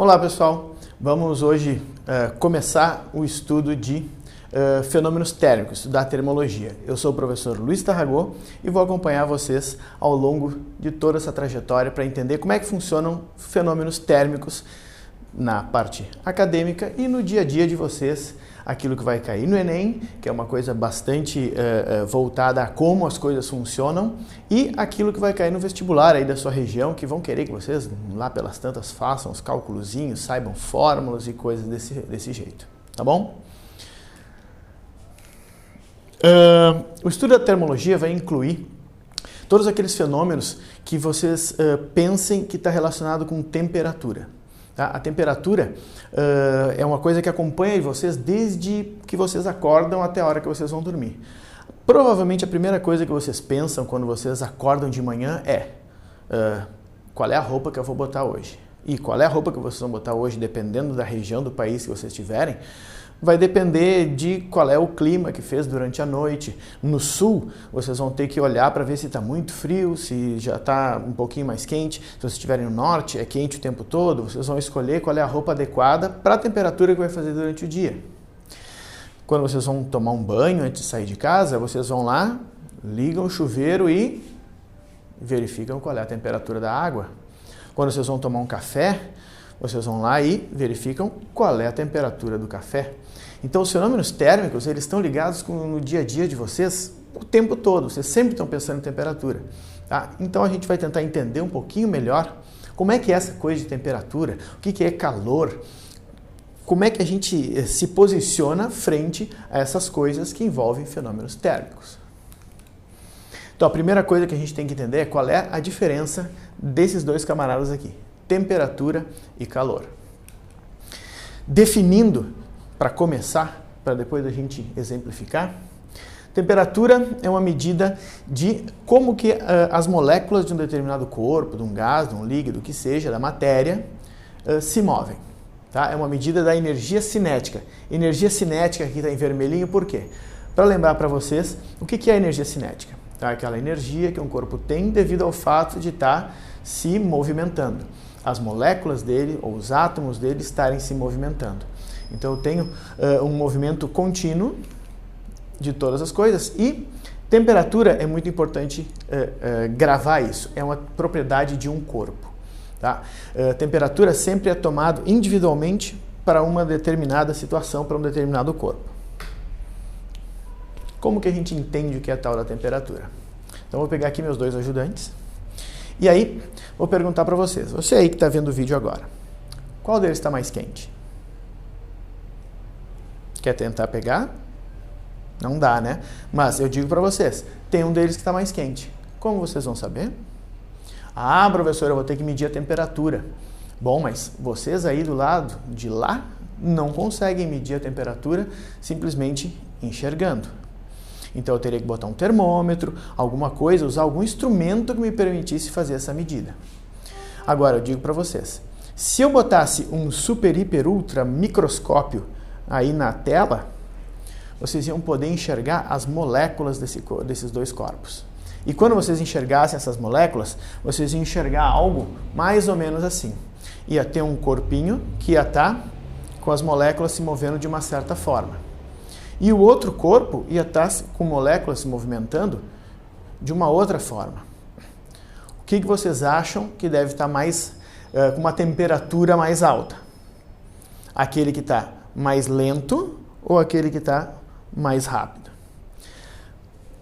Olá pessoal, vamos hoje começar o estudo de fenômenos térmicos, da termologia. Eu sou o professor Luiz Tarragó e vou acompanhar vocês ao longo de toda essa trajetória para entender como é que funcionam fenômenos térmicos na parte acadêmica e no dia a dia de vocês, aquilo que vai cair no Enem, que é uma coisa bastante voltada a como as coisas funcionam, e aquilo que vai cair no vestibular aí da sua região, que vão querer que vocês lá pelas tantas façam os cálculozinhos, saibam fórmulas e coisas desse jeito, tá bom? O estudo da termologia vai incluir todos aqueles fenômenos que vocês pensem que está relacionado com temperatura. Tá? A temperatura é uma coisa que acompanha vocês desde que vocês acordam até a hora que vocês vão dormir. Provavelmente a primeira coisa que vocês pensam quando vocês acordam de manhã é qual é a roupa que eu vou botar hoje? E qual é a roupa que vocês vão botar hoje, dependendo da região do país que vocês estiverem, vai depender de qual é o clima que fez durante a noite. No sul, vocês vão ter que olhar para ver se está muito frio, se já está um pouquinho mais quente. Se vocês estiverem no norte, é quente o tempo todo, vocês vão escolher qual é a roupa adequada para a temperatura que vai fazer durante o dia. Quando vocês vão tomar um banho antes de sair de casa, vocês vão lá, ligam o chuveiro e verificam qual é a temperatura da água. Quando vocês vão tomar um café, vocês vão lá e verificam qual é a temperatura do café. Então, os fenômenos térmicos, eles estão ligados no dia a dia de vocês o tempo todo. Vocês sempre estão pensando em temperatura. Tá? Então, a gente vai tentar entender um pouquinho melhor como é que é essa coisa de temperatura, o que é calor, como é que a gente se posiciona frente a essas coisas que envolvem fenômenos térmicos. Então, a primeira coisa que a gente tem que entender é qual é a diferença desses dois camaradas aqui. Temperatura e calor. Definindo, para começar, para depois a gente exemplificar, temperatura é uma medida de como que as moléculas de um determinado corpo, de um gás, de um líquido, que seja, da matéria, se movem. Tá? É uma medida da energia cinética. Energia cinética aqui está em vermelhinho, por quê? Para lembrar para vocês o que é a energia cinética. Tá? Aquela energia que um corpo tem devido ao fato de estar se movimentando. As moléculas dele, ou os átomos dele, estarem se movimentando. Então eu tenho um movimento contínuo de todas as coisas e temperatura é muito importante gravar isso. É uma propriedade de um corpo. Tá? Temperatura sempre é tomado individualmente para uma determinada situação, para um determinado corpo. Como que a gente entende o que é a tal da temperatura? Então vou pegar aqui meus dois ajudantes. E aí, vou perguntar para vocês, você aí que está vendo o vídeo agora, qual deles está mais quente? Quer tentar pegar? Não dá, né? Mas eu digo para vocês, tem um deles que está mais quente. Como vocês vão saber? Ah, professor, eu vou ter que medir a temperatura. Bom, mas vocês aí do lado de lá não conseguem medir a temperatura simplesmente enxergando. Então eu teria que botar um termômetro, alguma coisa, usar algum instrumento que me permitisse fazer essa medida. Agora eu digo para vocês, se eu botasse um super, hiper, ultra microscópio aí na tela, vocês iam poder enxergar as moléculas desses dois corpos. E quando vocês enxergassem essas moléculas, vocês iam enxergar algo mais ou menos assim. Ia ter um corpinho que ia estar com as moléculas se movendo de uma certa forma. E o outro corpo ia estar com moléculas se movimentando de uma outra forma. O que vocês acham que deve estar mais com uma temperatura mais alta? Aquele que está mais lento ou aquele que está mais rápido?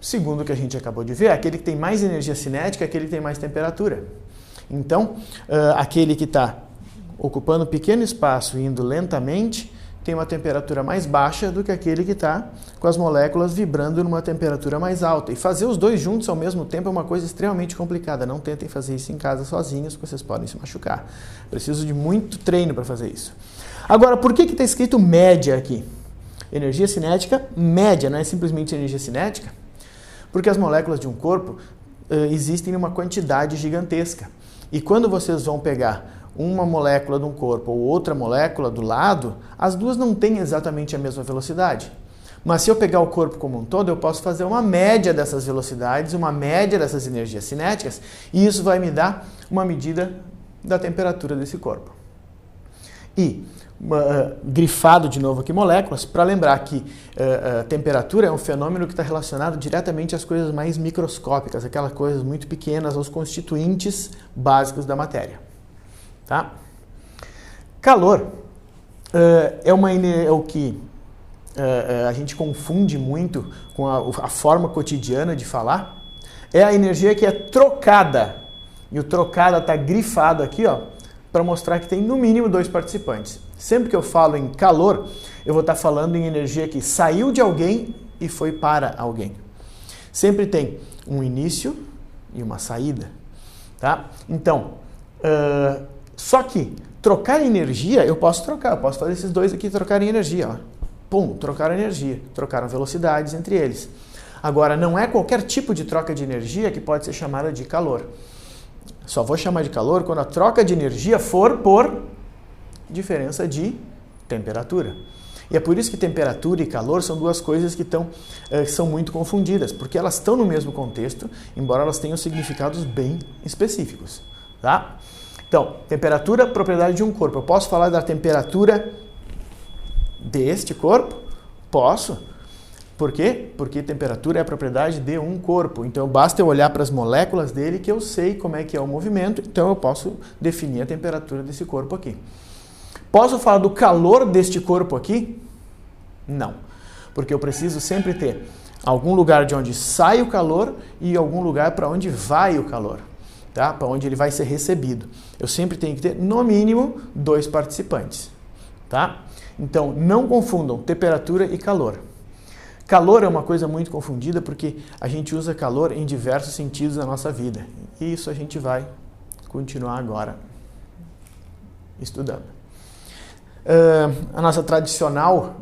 Segundo o que a gente acabou de ver, aquele que tem mais energia cinética é aquele que tem mais temperatura. Então, aquele que está ocupando um pequeno espaço e indo lentamente tem uma temperatura mais baixa do que aquele que está com as moléculas vibrando numa temperatura mais alta. E fazer os dois juntos ao mesmo tempo é uma coisa extremamente complicada. Não tentem fazer isso em casa sozinhos, porque vocês podem se machucar. Preciso de muito treino para fazer isso. Agora, por que está escrito média aqui? Energia cinética média, não é simplesmente energia cinética? Porque as moléculas de um corpo existem em uma quantidade gigantesca. E quando vocês vão pegar uma molécula de um corpo ou outra molécula do lado, as duas não têm exatamente a mesma velocidade. Mas se eu pegar o corpo como um todo, eu posso fazer uma média dessas velocidades, uma média dessas energias cinéticas, e isso vai me dar uma medida da temperatura desse corpo. E grifado de novo aqui moléculas, para lembrar que temperatura é um fenômeno que está relacionado diretamente às coisas mais microscópicas, aquelas coisas muito pequenas, aos constituintes básicos da matéria. Tá? Calor é o que a gente confunde muito com a forma cotidiana de falar. É a energia que é trocada. E o trocada está grifado aqui, ó, para mostrar que tem no mínimo 2 participantes. Sempre que eu falo em calor, eu vou estar falando em energia que saiu de alguém e foi para alguém. Sempre tem um início e uma saída. Tá? Então, só que trocar energia, eu posso fazer esses dois aqui trocarem energia. Ó. Pum, trocaram energia, trocaram velocidades entre eles. Agora, não é qualquer tipo de troca de energia que pode ser chamada de calor. Só vou chamar de calor quando a troca de energia for por diferença de temperatura. E é por isso que temperatura e calor são duas coisas que são muito confundidas, porque elas estão no mesmo contexto, embora elas tenham significados bem específicos. Tá? Então, temperatura, propriedade de um corpo. Eu posso falar da temperatura deste corpo? Posso. Por quê? Porque temperatura é a propriedade de um corpo. Então, basta eu olhar para as moléculas dele que eu sei como é que é o movimento, então eu posso definir a temperatura desse corpo aqui. Posso falar do calor deste corpo aqui? Não. Porque eu preciso sempre ter algum lugar de onde sai o calor e algum lugar para onde vai o calor. Tá? Para onde ele vai ser recebido. Eu sempre tenho que ter, no mínimo, 2 participantes. Tá? Então, não confundam temperatura e calor. Calor é uma coisa muito confundida porque a gente usa calor em diversos sentidos da nossa vida. E isso a gente vai continuar agora estudando. A nossa tradicional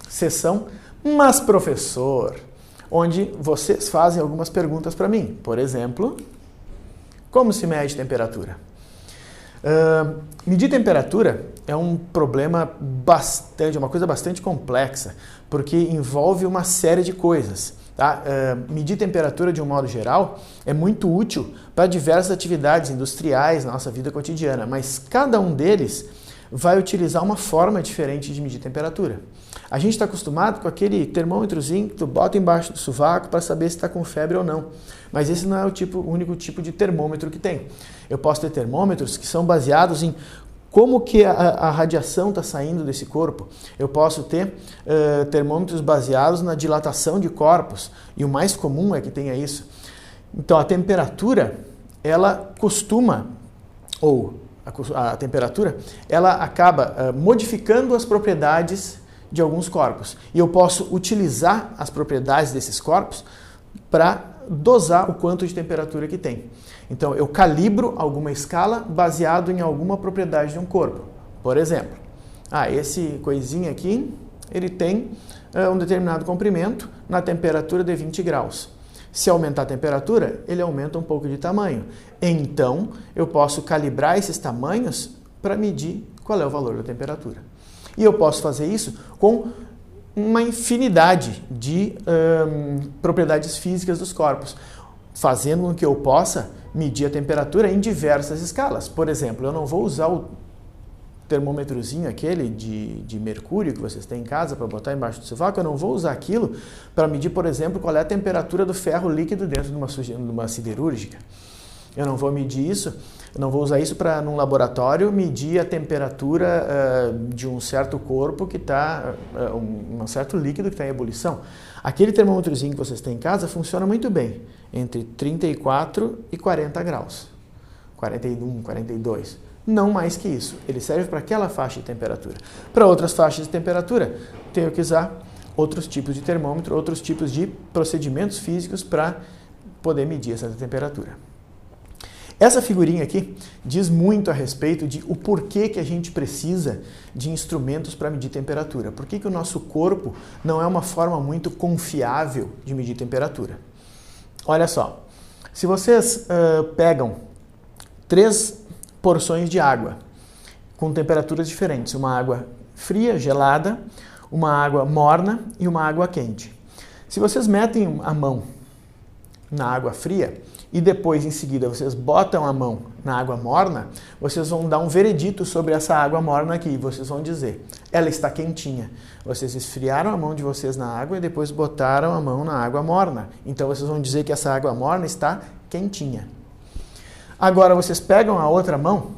sessão, mas professor, onde vocês fazem algumas perguntas para mim. Por exemplo, como se mede temperatura? Medir temperatura é um problema uma coisa bastante complexa, porque envolve uma série de coisas. Tá? Medir temperatura, de um modo geral, é muito útil para diversas atividades industriais na nossa vida cotidiana, mas cada um deles vai utilizar uma forma diferente de medir temperatura. A gente está acostumado com aquele termômetrozinho que tu bota embaixo do sovaco para saber se está com febre ou não. Mas esse não é o único tipo de termômetro que tem. Eu posso ter termômetros que são baseados em como que a radiação está saindo desse corpo. Eu posso ter termômetros baseados na dilatação de corpos, e o mais comum é que tenha isso. Então a temperatura, ela costuma, a temperatura, ela acaba modificando as propriedades de alguns corpos. E eu posso utilizar as propriedades desses corpos para dosar o quanto de temperatura que tem. Então, eu calibro alguma escala baseado em alguma propriedade de um corpo. Por exemplo, esse coisinho aqui, ele tem um determinado comprimento na temperatura de 20 graus. Se aumentar a temperatura, ele aumenta um pouco de tamanho. Então, eu posso calibrar esses tamanhos para medir qual é o valor da temperatura. E eu posso fazer isso com uma infinidade de propriedades físicas dos corpos, fazendo com que eu possa medir a temperatura em diversas escalas. Por exemplo, eu não vou usar o termômetrozinho aquele de mercúrio que vocês têm em casa para botar embaixo do sovaco, eu não vou usar aquilo para medir, por exemplo, qual é a temperatura do ferro líquido dentro de uma siderúrgica. Eu não vou medir isso, eu não vou usar isso para, num laboratório, medir a temperatura de um certo corpo que está, um certo líquido que está em ebulição. Aquele termômetrozinho que vocês têm em casa funciona muito bem, entre 34 e 40 graus, 41, 42. Não mais que isso. Ele serve para aquela faixa de temperatura. Para outras faixas de temperatura, tenho que usar outros tipos de termômetro, outros tipos de procedimentos físicos para poder medir essa temperatura. Essa figurinha aqui diz muito a respeito de o porquê que a gente precisa de instrumentos para medir temperatura. Por que o nosso corpo não é uma forma muito confiável de medir temperatura? Olha só, se vocês pegam 3 porções de água com temperaturas diferentes, uma água fria, gelada, uma água morna e uma água quente. Se vocês metem a mão na água fria e depois, em seguida, vocês botam a mão na água morna, vocês vão dar um veredito sobre essa água morna aqui. Vocês vão dizer, ela está quentinha. Vocês esfriaram a mão de vocês na água e depois botaram a mão na água morna. Então, vocês vão dizer que essa água morna está quentinha. Agora, vocês pegam a outra mão,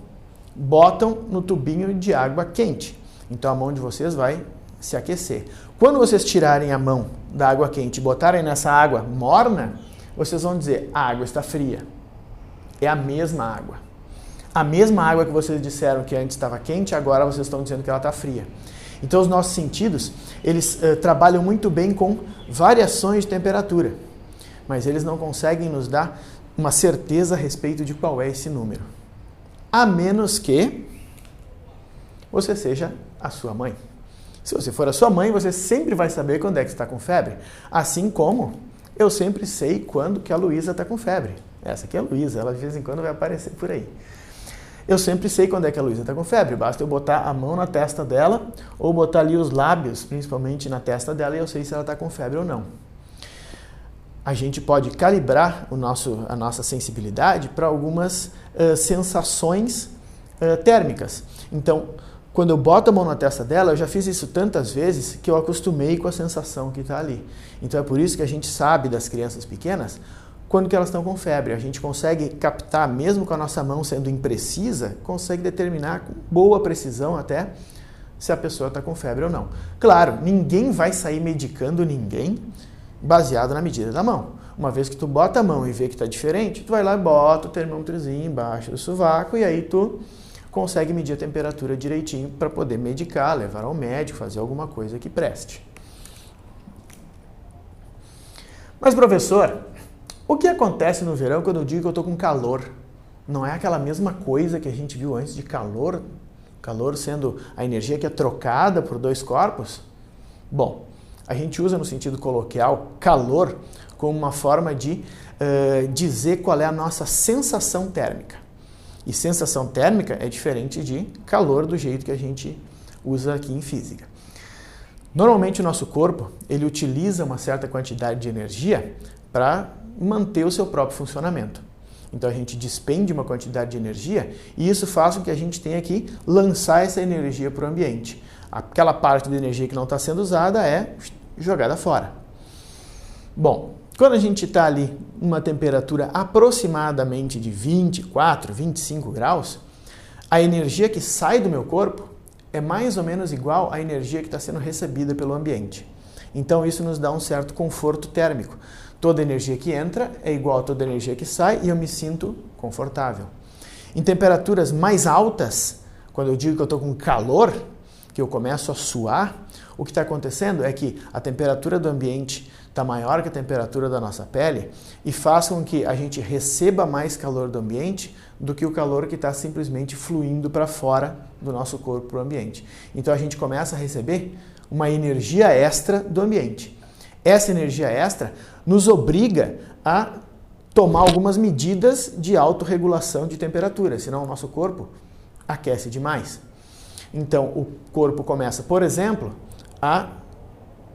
botam no tubinho de água quente. Então, a mão de vocês vai se aquecer. Quando vocês tirarem a mão da água quente e botarem nessa água morna, vocês vão dizer, a água está fria. É a mesma água. A mesma água que vocês disseram que antes estava quente, agora vocês estão dizendo que ela está fria. Então os nossos sentidos, eles trabalham muito bem com variações de temperatura, mas eles não conseguem nos dar uma certeza a respeito de qual é esse número. A menos que você seja a sua mãe. Se você for a sua mãe, você sempre vai saber quando é que está com febre. Assim como eu sempre sei quando que a Luísa está com febre. Essa aqui é a Luísa, ela de vez em quando vai aparecer por aí. Eu sempre sei quando é que a Luísa está com febre. Basta eu botar a mão na testa dela ou botar ali os lábios, principalmente na testa dela, e eu sei se ela está com febre ou não. A gente pode calibrar a nossa sensibilidade para algumas sensações térmicas. Então, quando eu boto a mão na testa dela, eu já fiz isso tantas vezes que eu acostumei com a sensação que está ali. Então é por isso que a gente sabe das crianças pequenas quando que elas estão com febre. A gente consegue captar, mesmo com a nossa mão sendo imprecisa, consegue determinar com boa precisão até se a pessoa está com febre ou não. Claro, ninguém vai sair medicando ninguém baseado na medida da mão. Uma vez que tu bota a mão e vê que está diferente, tu vai lá e bota o termômetrozinho embaixo do sovaco e aí tu consegue medir a temperatura direitinho para poder medicar, levar ao médico, fazer alguma coisa que preste. Mas, professor, o que acontece no verão quando eu digo que eu estou com calor? Não é aquela mesma coisa que a gente viu antes de calor? Calor sendo a energia que é trocada por dois corpos? Bom, a gente usa no sentido coloquial calor como uma forma de dizer qual é a nossa sensação térmica. E sensação térmica é diferente de calor do jeito que a gente usa aqui em física. Normalmente o nosso corpo, ele utiliza uma certa quantidade de energia para manter o seu próprio funcionamento. Então a gente despende uma quantidade de energia e isso faz com que a gente tenha que lançar essa energia para o ambiente. Aquela parte da energia que não está sendo usada é jogada fora. Bom, quando a gente está ali numa temperatura aproximadamente de 24, 25 graus, a energia que sai do meu corpo é mais ou menos igual à energia que está sendo recebida pelo ambiente. Então isso nos dá um certo conforto térmico. Toda energia que entra é igual a toda energia que sai e eu me sinto confortável. Em temperaturas mais altas, quando eu digo que eu estou com calor, que eu começo a suar, o que está acontecendo é que a temperatura do ambiente está maior que a temperatura da nossa pele e faz com que a gente receba mais calor do ambiente do que o calor que está simplesmente fluindo para fora do nosso corpo para o ambiente. Então a gente começa a receber uma energia extra do ambiente. Essa energia extra nos obriga a tomar algumas medidas de autorregulação de temperatura, senão o nosso corpo aquece demais. Então o corpo começa, por exemplo, a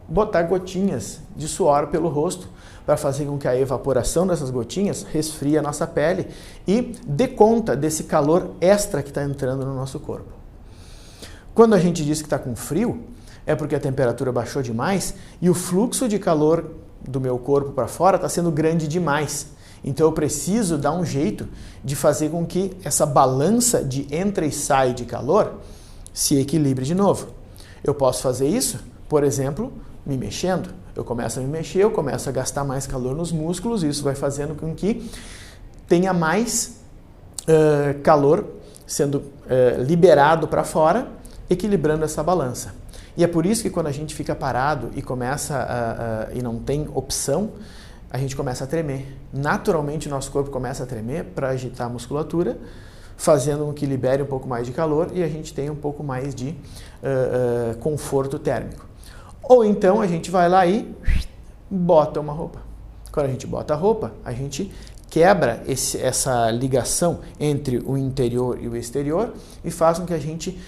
botar gotinhas de suor pelo rosto para fazer com que a evaporação dessas gotinhas resfrie a nossa pele e dê conta desse calor extra que está entrando no nosso corpo. Quando a gente diz que está com frio, é porque a temperatura baixou demais e o fluxo de calor do meu corpo para fora está sendo grande demais. Então eu preciso dar um jeito de fazer com que essa balança de entra e sai de calor se equilibre de novo. Eu posso fazer isso, por exemplo, me mexendo. Eu começo a me mexer, eu começo a gastar mais calor nos músculos, isso vai fazendo com que tenha mais calor sendo liberado para fora, equilibrando essa balança. E é por isso que quando a gente fica parado e começa e não tem opção, a gente começa a tremer. Naturalmente o nosso corpo começa a tremer para agitar a musculatura, fazendo com que libere um pouco mais de calor e a gente tenha um pouco mais de conforto térmico. Ou então a gente vai lá e bota uma roupa. Quando a gente bota a roupa, a gente quebra essa ligação entre o interior e o exterior e faz com que a gente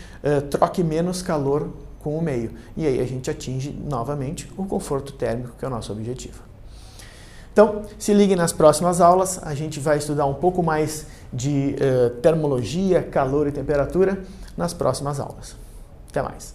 troque menos calor com o meio. E aí a gente atinge novamente o conforto térmico, que é o nosso objetivo. Então, se ligue nas próximas aulas, a gente vai estudar um pouco mais de termologia, calor e temperatura nas próximas aulas. Até mais!